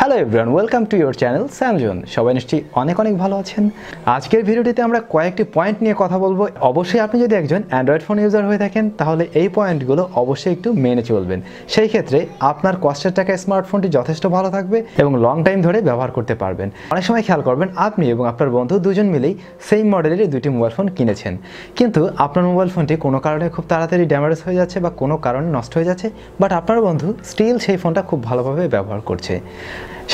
Hello everyone, welcome to your channel SamZone। সবাই নিশ্চয়ই অনেক ভালো আছেন। আজকের ভিডিওটিতে আমরা কয়েকটি পয়েন্ট নিয়ে কথা বলবো। অবশ্যই আপনি যদি একজন অ্যান্ড্রয়েড ফোন ইউজার হয়ে থাকেন তাহলে এই পয়েন্টগুলো অবশ্যই একটু মেনে চলবেন। সেই ক্ষেত্রে আপনার কষ্টের টাকায় স্মার্টফোনটি যথেষ্ট ভালো থাকবে এবং লং টাইম ধরে ব্যবহার করতে পারবেন। অনেক সময় খেয়াল করবেন আপনি এবং আপনার বন্ধু দুজন মিলেই সেম মডেলের দুটি মোবাইল ফোন কিনেছেন, কিন্তু আপনার মোবাইল ফোনটি কোনো কারণে খুব তাড়াতাড়ি ড্যামেজ হয়ে যাচ্ছে বা কোনো কারণে নষ্ট হয়ে যাচ্ছে, বাট আপনার বন্ধু স্টিল সেই ফোনটা খুব ভালোভাবে ব্যবহার করছে।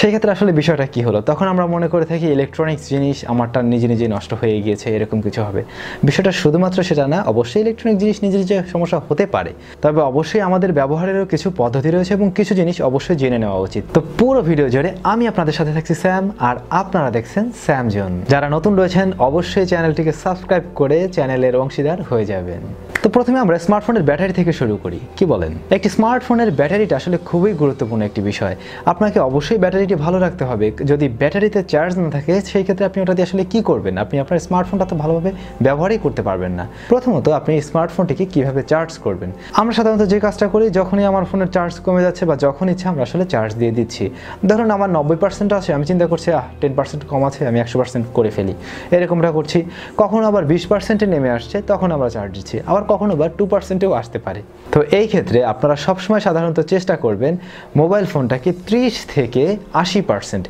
সেই ক্ষেত্রে আসলে বিষয়টা কী হলো, তখন আমরা মনে করে থাকি ইলেকট্রনিক্স জিনিস আমারটা নিজে নষ্ট হয়ে গিয়েছে, এরকম কিছু হবে। বিষয়টা শুধুমাত্র সেটা না, অবশ্যই ইলেকট্রনিক জিনিস নিজে সমস্যা হতে পারে, তবে অবশ্যই আমাদের ব্যবহারেরও কিছু পদ্ধতি রয়েছে এবং কিছু জিনিস অবশ্যই জেনে নেওয়া উচিত। তো পুরো ভিডিও জুড়ে আমি আপনাদের সাথে থাকছি স্যাম, আর আপনারা দেখছেন SamZone। যারা নতুন রয়েছেন অবশ্যই চ্যানেলটিকে সাবস্ক্রাইব করে চ্যানেলের অংশীদার হয়ে যাবেন। তো প্রথমে আমরা স্মার্টফোনের ব্যাটারি থেকে শুরু করি, কি বলেন? একটি স্মার্টফোনের ব্যাটারিটা আসলে খুবই গুরুত্বপূর্ণ একটি বিষয়। আপনাকে অবশ্যই ব্যাটারিটি ভালো রাখতে হবে। যদি ব্যাটারিতে চার্জ না থাকে সেই ক্ষেত্রে আপনি ওটা দিয়ে আসলে কি করবেন? আপনি আপনার স্মার্টফোনটা তো ভালোভাবে ব্যবহারই করতে পারবেন না। প্রথমত আপনি স্মার্টফোনটিকে কিভাবে চার্জ করবেন? আমরা সাধারণত যে কাজটা করি, যখনই আমার ফোনের চার্জ কমে যাচ্ছে বা যখন ইচ্ছা আমরা আসলে চার্জ দিয়ে দিচ্ছি। ধরুন আমার 90% আছে, আমি চিন্তা করছি 10% কম আছে, আমি 100% করে ফেলি, এরকমটা করছি। কখনো আবার 20%-এ নেমে আসছে, তখন আমরা চার্জ দিচ্ছি। আবার কখনো আবার 2%-এও আসতে পারে। তো এই ক্ষেত্রে আপনারা সবসময় সাধারণত চেষ্টা করবেন মোবাইল ফোনটাকে 30 থেকে 80%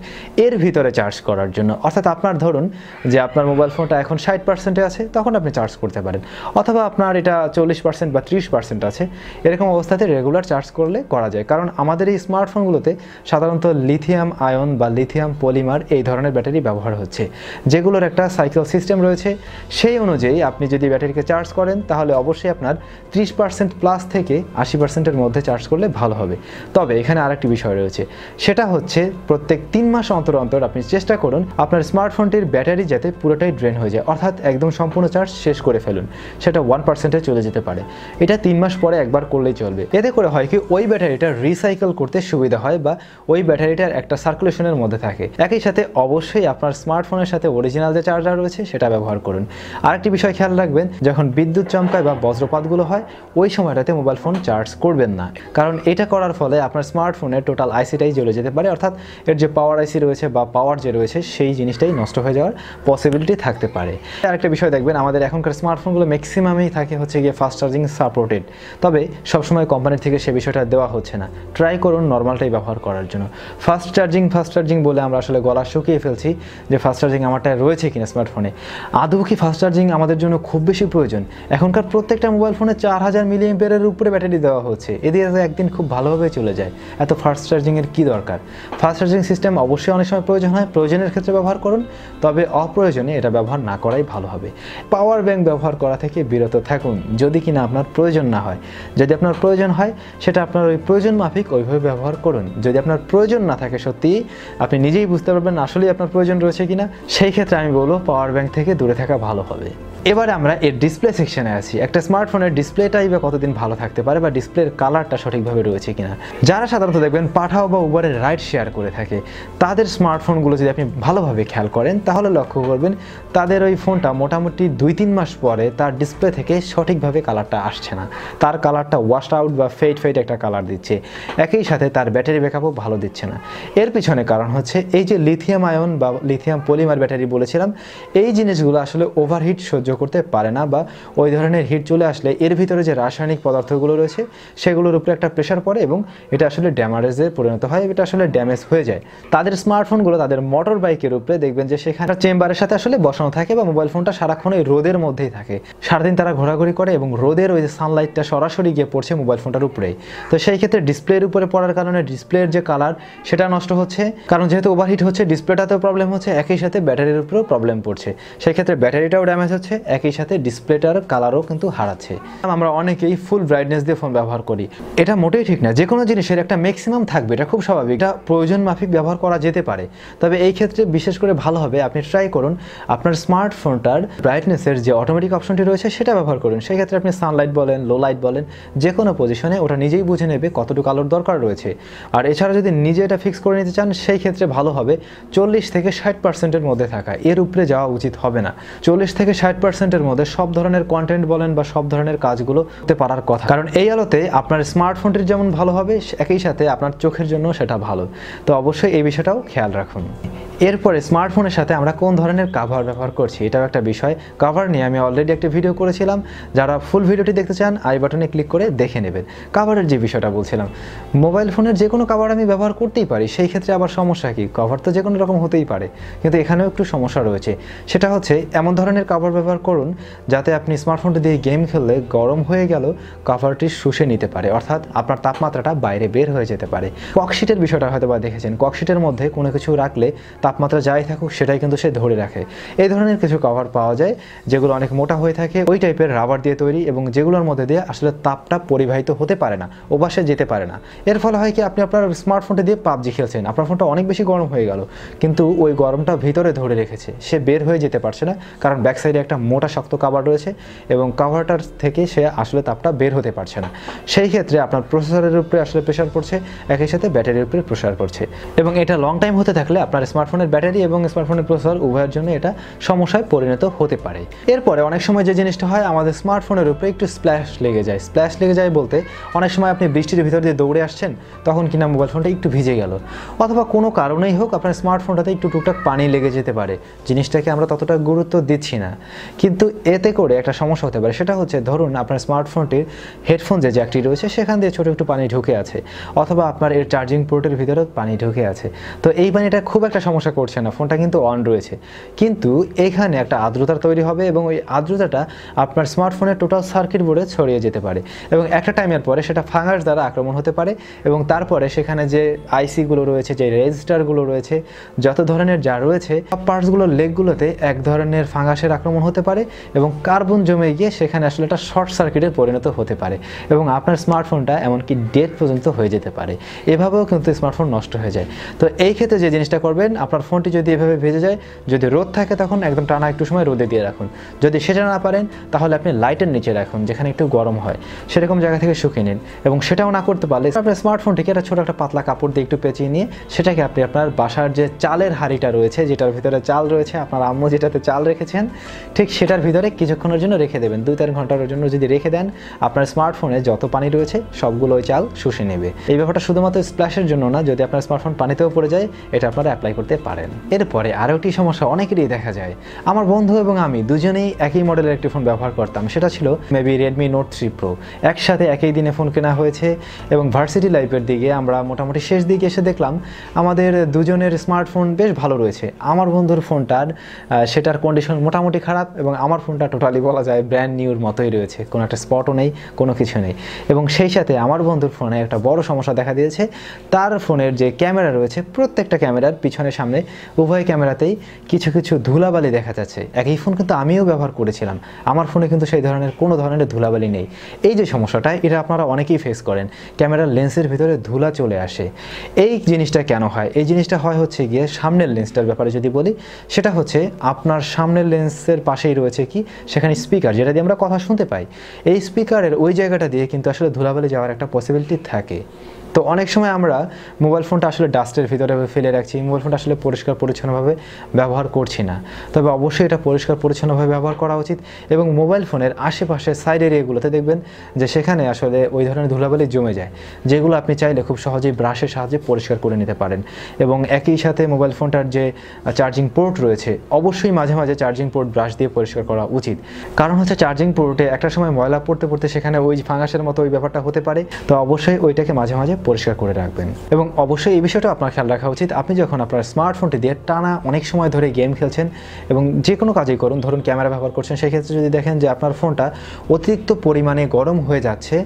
এর ভিতরে চার্জ করার জন্য। অর্থাৎ আপনার ধরুন যে আপনার মোবাইল ফোনটা এখন 60%-এ আছে, তখন আপনি চার্জ করতে পারেন। অথবা আপনার এটা 40% বা 30% আছে, এরকম অবস্থাতে রেগুলার চার্জ করলে করা যায়। কারণ আমাদের এই স্মার্টফোনগুলোতে সাধারণত লিথিয়াম আয়ন বা লিথিয়াম পলিমার এই ধরনের ব্যাটারি ব্যবহার হচ্ছে, যেগুলোর একটা সাইকেল সিস্টেম রয়েছে। সেই অনুযায়ী আপনি যদি ব্যাটারিকে চার্জ করেন তাহলে অবশ্যই আপনার 30% প্লাস থেকে 80%-এর মধ্যে চার্জ করলে ভালো হবে। তবে এখানে আরেকটি বিষয় রয়েছে, সেটা হচ্ছে প্রত্যেক 3 মাস অন্তর আপনি চেষ্টা করুন আপনার স্মার্টফোনটির ব্যাটারি যাতে পুরোটাই ড্রেন হয়ে যায়, অর্থাৎ একদম সম্পূর্ণ চার্জ শেষ করে ফেলুন। সেটা 1%-এ চলে যেতে পারে। এটা 3 মাস পরে একবার করলেই চলবে। এতে করে হয় কি, ওই ব্যাটারিটা রিসাইকেল করতে সুবিধা হয় বা ওই ব্যাটারিটার একটা সার্কুলেশনের মধ্যে থাকে। একই সাথে অবশ্যই আপনার স্মার্টফোনের সাথে অরিজিনাল যে চার্জার রয়েছে সেটা ব্যবহার করুন। আরেকটি বিষয় খেয়াল রাখবেন, যখন বিদ্যুৎ চমকায় বা বজ্রপাতগুলো হয় ওই সময়টাতে মোবাইল ফোন চার্জ করবেন না, কারণ এটা করার ফলে আপনার স্মার্টফোনের টোটাল আইসিটাই জ্বলে যেতে পারে, অর্থাৎ এর যে পাওয়ার আইসি রয়েছে বা পাওয়ার যে রয়েছে সেই জিনিসটাই নষ্ট হয়ে যাওয়ার পসিবিলিটি থাকতে পারে। আরেকটা বিষয় দেখবেন, আমাদের এখনকার স্মার্টফোনগুলো ম্যাক্সিমামই থাকে হচ্ছে গিয়ে ফাস্ট চার্জিং সাপোর্টেড, তবে সবসময় কোম্পানির থেকে সে বিষয়টা দেওয়া হচ্ছে না। ট্রাই করুন নর্মালটাই ব্যবহার করার জন্য। ফাস্ট চার্জিং বলে আমরা আসলে গলা শুকিয়ে ফেলছি যে ফাস্ট চার্জিং আমারটায় রয়েছে কিনা স্মার্টফোনে। আদৌ কি ফাস্ট চার্জিং আমাদের জন্য খুব বেশি প্রয়োজন? এখনকার প্রত্যেকটা মোবাইল ফোনে 4000 মিলিঅ্যাম্পিয়ারের উপরে ব্যাটারি দেওয়া হচ্ছে, এদিকে একদিন খুব ভালোভাবে চলে যায়। এত ফাস্ট চার্জিংয়ের কী দরকার? ফাস্ট চার্জিং সিস্টেম অবশ্যই অনেক সময় প্রয়োজন হয়, প্রয়োজনের ক্ষেত্রে ব্যবহার করুন, তবে অপ্রয়োজনে এটা ব্যবহার না করাই ভালো হবে। পাওয়ার ব্যাংক ব্যবহার করা থেকে বিরত থাকুন, যদি কিনা আপনার প্রয়োজন না হয়। যদি আপনার প্রয়োজন হয় সেটা আপনার ওই প্রয়োজন মাফিক ওইভাবে ব্যবহার করুন। যদি আপনার প্রয়োজন না থাকে, সত্যিই আপনি নিজেই বুঝতে পারবেন আসলেই আপনার প্রয়োজন রয়েছে কিনা, সেই ক্ষেত্রে আমি বলবো পাওয়ার ব্যাংক থেকে দূরে থাকা ভালো হবে। এবারে আমরা এর ডিসপ্লে সেকশনে আছি। একটা স্মার্টফোনের ডিসপ্লেটাই বা কতদিন ভালো থাকতে পারে, বা ডিসপ্লের কালারটা সঠিকভাবে রয়েছে কিনা। যারা সাধারণত দেখবেন পাঠাও বা উবারের রাইড শেয়ার করে থাকে, তাদের স্মার্টফোনগুলো যদি আপনি ভালোভাবে খেয়াল করেন তাহলে লক্ষ্য করবেন তাদের ওই ফোনটা মোটামুটি 2-3 মাস পরে তার ডিসপ্লে থেকে সঠিকভাবে কালারটা আসছে না, তার কালারটা ওয়াশড আউট বা ফেড একটা কালার দিচ্ছে। একই সাথে তার ব্যাটারি ব্যাকআপও ভালো দিচ্ছে না। এর পিছনে কারণ হচ্ছে এই যে লিথিয়াম আয়ন বা লিথিয়াম পলিমার ব্যাটারি বলেছিলাম, এই জিনিসগুলো আসলে ওভারহিট সহ্য করতে পারে না, বা ওই ধরনের হিট চলে আসলে এর ভিতরে যে রাসায়নিক পদার্থগুলো রয়েছে সেগুলোর উপরে একটা প্রেশার পড়ে এবং এটা আসলে ড্যামেজে পরিণত হয়, এটা আসলে ড্যামেজ হয়ে যায়। তাদের স্মার্টফোনগুলো তাদের মোটর বাইকের উপরে দেখবেন যে সেখানে চেম্বারের সাথে আসলে বসানো থাকে, বা মোবাইল ফোনটা সারাক্ষণ এই রোদের মধ্যেই থাকে, সারাদিন তারা ঘোরাঘুরি করে এবং রোদের ওই যে সানলাইটটা সরাসরি গিয়ে পড়ছে মোবাইল ফোনটার উপরেই। তো সেই ক্ষেত্রে ডিসপ্লের উপরে পড়ার কারণে ডিসপ্লের যে কালার সেটা নষ্ট হচ্ছে, কারণ যেহেতু ওভারহিট হচ্ছে ডিসপ্লেটাতেও প্রবলেম হচ্ছে, একই সাথে ব্যাটারির উপরেও প্রবলেম পড়ছে। সেই ক্ষেত্রে ব্যাটারিটাও ড্যামেজ হচ্ছে, একই সাথে ডিসপ্লেটার কালারও কিন্তু হারাচ্ছে। আমরা অনেকেই ফুল ব্রাইটনেস দিয়ে ফোন ব্যবহার করি, এটা মোটেই ঠিক না। যে কোনো জিনিসের একটা ম্যাক্সিমাম থাকবে, এটা খুব স্বাভাবিক, এটা প্রয়োজন মাফিক ব্যবহার করা যেতে পারে। তবে এই ক্ষেত্রে বিশেষ করে ভালো হবে আপনি ট্রাই করুন আপনার স্মার্টফোনটার ব্রাইটনেসের যে অটোমেটিক অপশনটি রয়েছে সেটা ব্যবহার করুন। সেই ক্ষেত্রে আপনি সানলাইট বলেন, লো লাইট বলেন, যে কোনো পজিশনে ওটা নিজেই বুঝে নেবে কতটুকু আলোর দরকার রয়েছে। আর এছাড়া যদি নিজে এটা ফিক্স করে নিতে চান সেই ক্ষেত্রে ভালো হবে 40 থেকে 60%-এর মধ্যে থাকা, এর উপরে যাওয়া উচিত হবে না। 40 থেকে 60% 90%-এর মধ্যে সব ধরনের কন্টেন্ট বলেন বা সব ধরনের কাজগুলো করতে পারার কথা, কারণ এই আলোতে আপনার স্মার্টফোনটির যেমন ভালো হবে একই সাথে আপনার চোখের জন্য সেটা ভালো। তো অবশ্যই এই বিষয়টাও খেয়াল রাখুন। এরপরে স্মার্টফোনের সাথে আমরা কোন ধরনের কভার ব্যবহার করছি এটাও একটা বিষয়। কভার নিয়ে আমি অলরেডি একটা ভিডিও করেছিলাম, যারা ফুল ভিডিওটি দেখতে চান আই বাটনে ক্লিক করে দেখে নেবেন। কভারের যে বিষয়টা বলছিলাম, মোবাইল ফোনের যে কোনো কভার আমি ব্যবহার করতেই পারি, সেই ক্ষেত্রে আবার সমস্যা কি, কভার তো যে কোনো রকম হতেই পারে, কিন্তু এখানেও একটু সমস্যা রয়েছে। সেটা হচ্ছে এমন ধরনের কভার ব্যবহার করুন যাতে আপনি স্মার্টফোনটি দিয়ে গেম খেললে গরম হয়ে গেল কভারটি শুষে নিতে পারে, অর্থাৎ আপনার তাপমাত্রাটা বাইরে বের হয়ে যেতে পারে। ককশিটের বিষয়টা হয়তো বা দেখেছেন, ককশিটের মধ্যে কোনো কিছু রাখলে তাপমাত্রা যাই থাকুক সেটাই কিন্তু সে ধরে রাখে। এই ধরনের কিছু কভার পাওয়া যায় যেগুলো অনেক মোটা হয়ে থাকে, ওই টাইপের রাবার দিয়ে তৈরি, এবং যেগুলোর মধ্যে দিয়ে আসলে তাপটা পরিবাহিত হতে পারে না, ওপাশে যেতে পারে না। এর ফলে হয় কি, আপনি আপনার স্মার্টফোনটি দিয়ে পাবজি খেলছেন, আপনার ফোনটা অনেক বেশি গরম হয়ে গেল, কিন্তু ওই গরমটা ভিতরে ধরে রেখেছে, সে বের হয়ে যেতে পারছে না, কারণ ব্যাক সাইডে একটা মোটা শক্ত কভার রয়েছে এবং কভারটার থেকে সে আসলে তাপটা বের হতে পারছে না। সেই ক্ষেত্রে আপনার প্রসেসরের উপরে আসলে প্রেশার পড়ছে, একই সাথে ব্যাটারির উপরে প্রেশার পড়ছে, এবং এটা লং টাইম হতে থাকলে আপনার স্মার্টফোনের ব্যাটারি এবং স্মার্টফোনের প্রসেসর উভয়ের জন্য এটা সমস্যায় পরিণত হতে পারে। এরপরে অনেক সময় যে জিনিসটা হয়, আমাদের স্মার্টফোনের উপরে একটু স্প্ল্যাশ লেগে যায়। স্প্ল্যাশ লেগে যায় বলতে অনেক সময় আপনি বৃষ্টির ভিতর দিয়ে দৌড়ে আসছেন, তখন কিনা মোবাইল ফোনটা একটু ভিজে গেল, অথবা কোনো কারণেই হোক আপনার স্মার্টফোনটাতে একটু টুকটাক পানি লেগে যেতে পারে। জিনিসটাকে আমরা ততটা গুরুত্ব দিচ্ছি না, কিন্তু এতে করে একটা সমস্যা হতে পারে। সেটা হচ্ছে, ধরুন আপনার স্মার্টফোনটির হেডফোন যে জ্যাকটি রয়েছে সেখান দিয়ে ছোটো একটু পানি ঢুকে আছে, অথবা আপনার এর চার্জিং পোর্টের ভিতরেও পানি ঢুকে আছে। তো এই পানিটা খুব একটা সমস্যা করছে না, ফোনটা কিন্তু অন রয়েছে, কিন্তু এখানে একটা আর্দ্রতার তৈরি হবে এবং ওই আর্দ্রতাটা আপনার স্মার্টফোনের টোটাল সার্কিট বোর্ডে ছড়িয়ে যেতে পারে, এবং একটা টাইমের পরে সেটা ফাঙ্গাস দ্বারা আক্রমণ হতে পারে, এবং তারপরে সেখানে যে আইসিগুলো রয়েছে, যে রেজিস্টারগুলো রয়েছে, যত ধরনের যা রয়েছে সব পার্টসগুলোর লেগগুলোতে এক ধরনের ফাঙ্গাসের আক্রমণ হতে পারে, এবং কার্বন জমে গিয়ে সেখানে আসলে একটা শর্ট সার্কিটে পরিণত হতে পারে, এবং আপনার স্মার্টফোনটা এমনকি ডেড পর্যন্ত হয়ে যেতে পারে। এভাবেও কিন্তু স্মার্টফোন নষ্ট হয়ে যায়। তো এই ক্ষেত্রে যে জিনিসটা করবেন, আপনার ফোনটি যদি এভাবে ভেজে যায়, যদি রোদ থাকে তখন একদম টানা একটু সময় রোদে দিয়ে রাখুন, যদি সেটা না পারেন তাহলে আপনি লাইটের নিচে রাখুন, যেখানে একটু গরম হয় সেরকম জায়গা থেকে শুকিয়ে নিন, এবং সেটাও না করতে পারলে আপনার স্মার্টফোনটিকে একটা ছোটো একটা পাতলা কাপড় দিয়ে একটু পেঁচিয়ে নিয়ে সেটাকে আপনি আপনার বাসার যে চালের হাঁড়িটা রয়েছে, যেটার ভিতরে চাল রয়েছে, আপনার আম্মু যেটাতে চাল রেখেছেন, ঠিক সেটার ভিতরে কিছুক্ষণের জন্য রেখে দেবেন। 2-3 ঘন্টার জন্য যদি রেখে দেন, আপনার স্মার্টফোনে যত পানি রয়েছে সবগুলো ওই চাল শুষে নেবে। এই ব্যাপারটা শুধুমাত্র স্প্ল্যাশের জন্য না, যদি আপনার স্মার্টফোন পানিতেও পড়ে যায় এটা আপনারা অ্যাপ্লাই করতে পারেন। এরপরে আরও একটি সমস্যা অনেকেরই দেখা যায়। আমার বন্ধু এবং আমি দুজনেই একই মডেলের একটি ফোন ব্যবহার করতাম, সেটা ছিল মেবি রেডমি নোট 3 প্রো। একসাথে একই দিনে ফোন কেনা হয়েছে, এবং ভার্সিটি লাইফের দিকে আমরা মোটামুটি শেষ দিকে এসে দেখলাম আমাদের দুজনের স্মার্টফোন বেশ ভালো রয়েছে। আমার বন্ধুর ফোনটার সেটার কন্ডিশন মোটামুটি খারাপ, এবং আমার ফোনটা টোটালি বলা যায় ব্র্যান্ড নিউর মতোই রয়েছে, কোনো একটা স্পটও নেই, কোনো কিছু নেই। এবং সেই সাথে আমার বন্ধুর ফোনে একটা বড় সমস্যা দেখা দিয়েছে, তার ফোনের যে ক্যামেরা রয়েছে প্রত্যেকটা ক্যামেরার পিছনে সামনে উভয় ক্যামেরাতেই কিছু কিছু ধুলাবালি দেখা যাচ্ছে। একই ফোন কিন্তু আমিও ব্যবহার করেছিলাম, আমার ফোনে কিন্তু সেই ধরনের কোনো ধরনের ধুলাবালি নেই। এই যে সমস্যাটা, এটা আপনারা অনেকেই ফেস করেন, ক্যামেরার লেন্সের ভিতরে ধুলা চলে আসে। এই জিনিসটা কেন হয়? এই জিনিসটা হচ্ছে গিয়ে সামনের লেন্সটার ব্যাপারে যদি বলি, সেটা হচ্ছে আপনার সামনের লেন্সের পাশেই রয়েছে কি, সেখানে স্পিকার, যেটা দিয়ে আমরা কথা শুনতে পাই, এই স্পিকারের ওই জায়গাটা দিয়ে কিন্তু আসলে ধুলাবালি যাওয়ার একটা পসিবিলিটি থাকে। তো অনেক সময় আমরা মোবাইল ফোনটা আসলে ডাস্টের ভিতরে ফেলে রাখছি, মোবাইল ফোনটা আসলে পরিষ্কার পরিচ্ছন্নভাবে ব্যবহার করছি না। তবে অবশ্যই এটা পরিষ্কার পরিচ্ছন্নভাবে ব্যবহার করা উচিত, এবং মোবাইল ফোনের আশেপাশে সাইড এরিয়াগুলোতে দেখবেন যে সেখানে আসলে ওই ধরনের ধুলাবালি জমে যায়, যেগুলো আপনি চাইলে খুব সহজেই ব্রাশের সাহায্যে পরিষ্কার করে নিতে পারেন। এবং একই সাথে মোবাইল ফোনটার যে চার্জিং পোর্ট রয়েছে, অবশ্যই মাঝে মাঝে চার্জিং পোর্ট ব্রাশ দিয়ে পরিষ্কার করা উচিত, কারণ হচ্ছে চার্জিং পোর্টে একটা সময় ময়লা পড়তে পড়তে সেখানে ওই ফাঙ্গাসের মতো ওই ব্যাপারটা হতে পারে। তো অবশ্যই ওইটাকে মাঝে মাঝে পরিষ্কার করে রাখবেন। এবং অবশ্যই এই বিষয়টা আপনার খেয়াল রাখা উচিত, আপনি যখন আপনার স্মার্টফোনটি দিয়ে টানা অনেক সময় ধরে গেম খেলছেন এবং যে কোনো কাজই করুন, ধরুন ক্যামেরা ব্যবহার করছেন, সেই ক্ষেত্রে যদি দেখেন যে আপনার ফোনটা অতিরিক্ত পরিমাণে গরম হয়ে যাচ্ছে,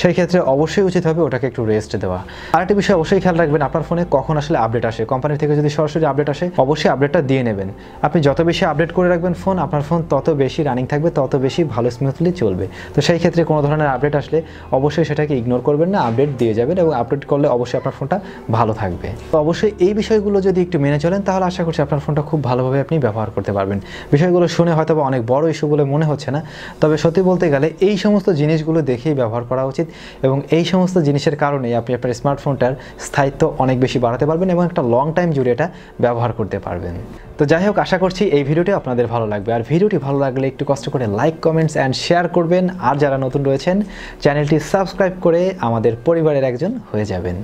সেই ক্ষেত্রে অবশ্যই উচিত হবে ওটাকে একটু রেস্ট দেওয়া। আরেকটি বিষয় অবশ্যই খেয়াল রাখবেন, আপনার ফোনে কখন আসলে আপডেট আসে, কোম্পানি থেকে যদি সরাসরি আপডেট আসে অবশ্যই আপডেটটা দিয়ে নেবেন। আপনি যত বেশি আপডেট করে রাখবেন ফোন, আপনার ফোন তত বেশি রানিং থাকবে, তত বেশি ভালো স্মুথলি চলবে। তো সেই ক্ষেত্রে কোনো ধরনের আপডেট আসলে অবশ্যই সেটাকে ইগনোর করবেন না, আপডেট দিয়ে যাবেন, এবং আপডেট করলে অবশ্যই আপনার ফোনটা ভালো থাকবে। তো অবশ্যই এই বিষয়গুলো যদি একটু মেনে চলেন তাহলে আশা করছি আপনার ফোনটা খুব ভালোভাবে আপনি ব্যবহার করতে পারবেন। বিষয়গুলো শুনে হয়তো অনেক বড় ইস্যু বলে মনে হচ্ছে না, তবে সত্যি বলতে গেলে এই সমস্ত জিনিসগুলো দেখেই ব্যবহার করা উচিত এবং এই সমস্ত জিনিসের কারণেই আপনি আপনার স্মার্টফোনটার স্থায়িত্ব অনেক বেশি বাড়াতে পারবেন এবং একটা লং টাইম জুড়ে এটা ব্যবহার করতে পারবেন। তো যাই হোক, আশা করছি এই ভিডিওটি আপনাদের ভালো লাগবে। আর ভিডিওটি ভালো লাগলে একটু কষ্ট করে লাইক, কমেন্টস অ্যান্ড শেয়ার করবেন। আর যারা নতুন রয়েছেন চ্যানেলটি সাবস্ক্রাইব করে আমাদের পরিবারের একজন হয়ে যাবেন।